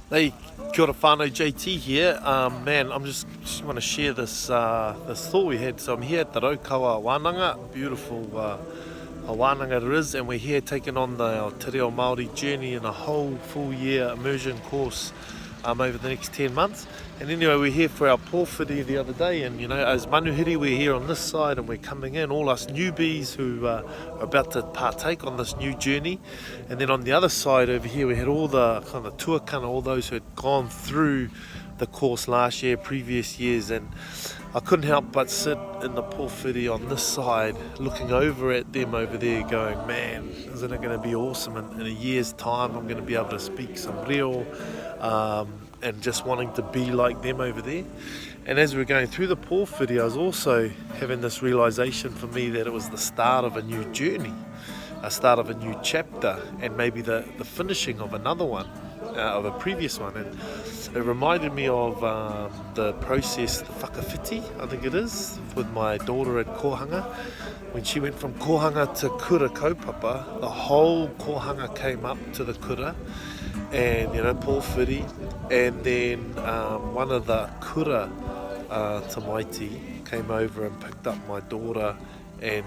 Hey, kia ora whānau, JT here. Man, just want to share this thought we had. So I'm here at the Raukawa Wānanga, beautiful Wānanga it is, and we're here taking on our Te Reo Māori journey in a whole full year immersion course over the next 10 months. And anyway, we're here for our pōwhiri the other day, and as manuhiri, we're here on this side and we're coming in, all us newbies who are about to partake on this new journey. And then on the other side over here, we had all the kind of tuakana, all those who had gone through the course last year, previous years, and I couldn't help but sit in the pōwhiri on this side, looking over at them over there, going, man, isn't it going to be awesome? In a year's time, I'm going to be able to speak some reo, and just wanting to be like them over there. And as we were going through the pōwhiri, I was also having this realization for me that it was the start of a new journey, a start of a new chapter, and maybe the finishing of another one, of a previous one. And it reminded me of the process, the whakawhiti, I think it is, with my daughter at Kohanga. When she went from kohanga to kura kaupapa, the whole kohanga came up to the kura, and pōwhiri, and then one of the kura tamaiti came over and picked up my daughter, and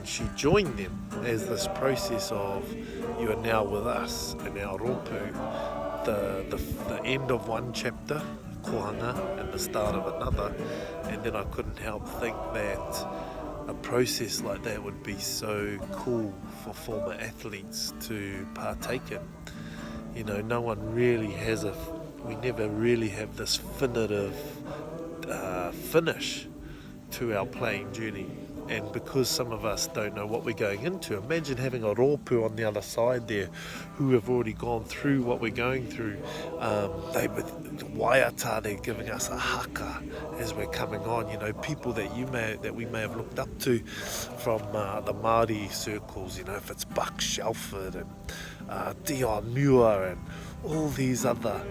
she joined them as this process of, you are now with us in our rōpū, the end of one chapter, kohanga, and the start of another. And then I couldn't help think that a process like that would be so cool for former athletes to partake in. No one really has we never really have this definitive finish to our playing journey. And because some of us don't know what we're going into, imagine having a rōpū on the other side there who have already gone through what we're going through. With waiata, they're giving us a haka as we're coming on. People that we may have looked up to from the Maori circles. If it's Buck Shelford and Dion Muir and all these other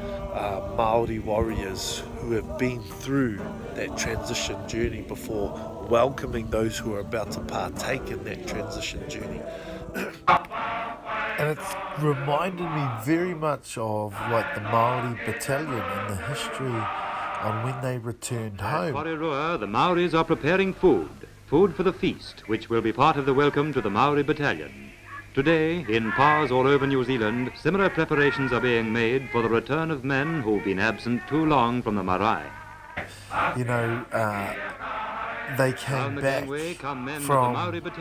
Maori warriors who have been through that transition journey before, welcoming those who are about to partake in that transition journey. And it's reminded me very much of like the Maori battalion and the history on when they returned home. At Porirua, the Maoris are preparing food for the feast, which will be part of the welcome to the Maori battalion. Today, in pars all over New Zealand, similar preparations are being made for the return of men who've been absent too long from the marae. They came back from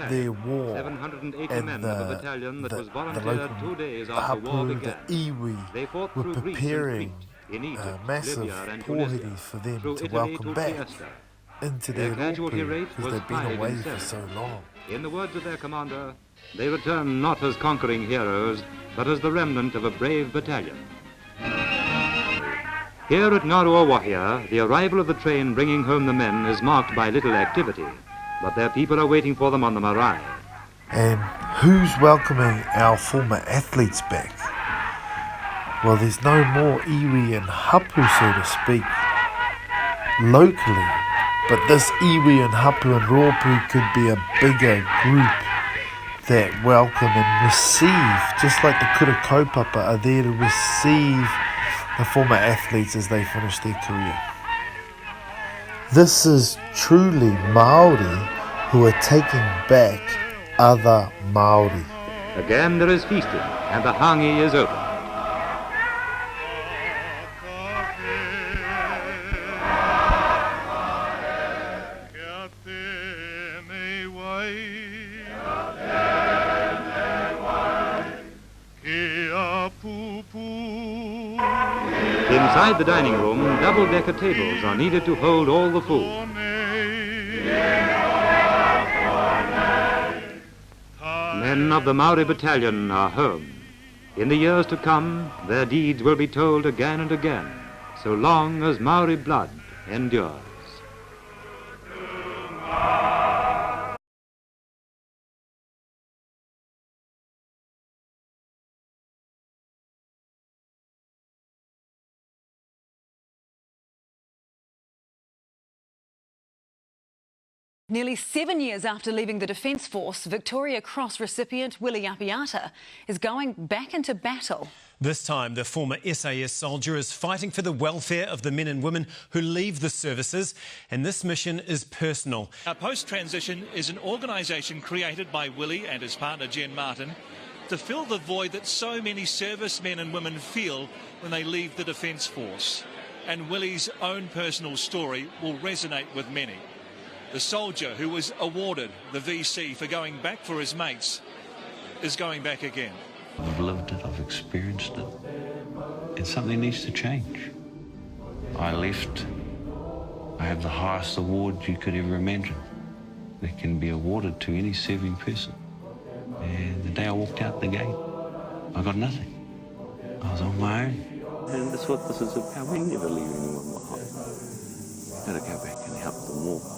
their war, 780 men of a battalion that was the volunteered 2 days after war hapu, began. the iwi, They fought were through Greece and preparing Crete, in Egypt, massive Libya and pōhiri Tunisia, for them through to Italy welcome to back Trieste. into Their their casualty rōpū, rate because was they've been 5 away in for 7. so long. In the words of their commander, they return not as conquering heroes, but as the remnant of a brave battalion. Here at Ngarua Wahia, the arrival of the train bringing home the men is marked by little activity, but their people are waiting for them on the marae. And who's welcoming our former athletes back? Well, there's no more iwi and hapu, so to speak, locally, but this iwi and hapu and rōpū could be a bigger group that welcome and receive, just like the kura kaupapa are there to receive the former athletes as they finish their career. This is truly Maori who are taking back other Maori. Again there is feasting, and the hangi is open. Inside the dining room, double-decker tables are needed to hold all the food. Men of the Maori battalion are home. In the years to come, their deeds will be told again and again, so long as Maori blood endures. Nearly 7 years after leaving the Defence Force, Victoria Cross recipient Willie Apiata is going back into battle. This time, the former SAS soldier is fighting for the welfare of the men and women who leave the services, and this mission is personal. Post-Transition is an organisation created by Willie and his partner Jen Martin to fill the void that so many servicemen and women feel when they leave the Defence Force. And Willie's own personal story will resonate with many. The soldier who was awarded the VC for going back for his mates is going back again. I've lived it, I've experienced it, and something needs to change. I left. I have the highest award you could ever imagine that can be awarded to any serving person. And the day I walked out the gate, I got nothing. I was on my own. And that's what this is about. We never leave anyone behind. You've got to go back and help them all.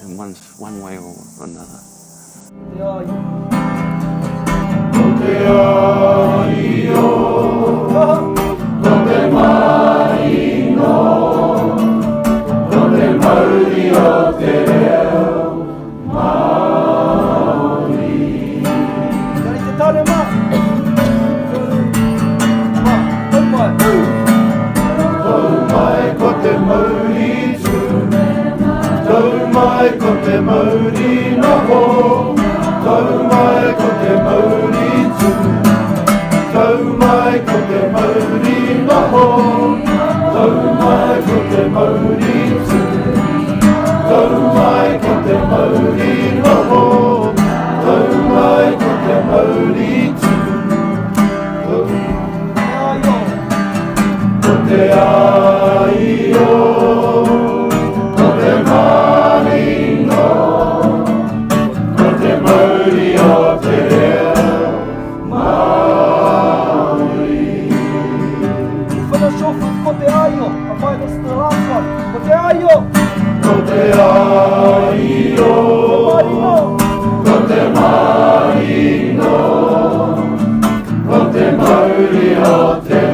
In one way or another. Mai ko te Maori noho, tau mai ko te Maori tū. Tau mai ko te Maori noho, tau mai ko te Maori tū. Tau mai ko te Maori noho, tau mai ko te Maori tū. Ko te aio, ko te marino, ko te Maori o te reo Maori. Ko te aio, a pai this is the last one. Ko te aio, Ko te aio, ko te marino, ko te Maori o te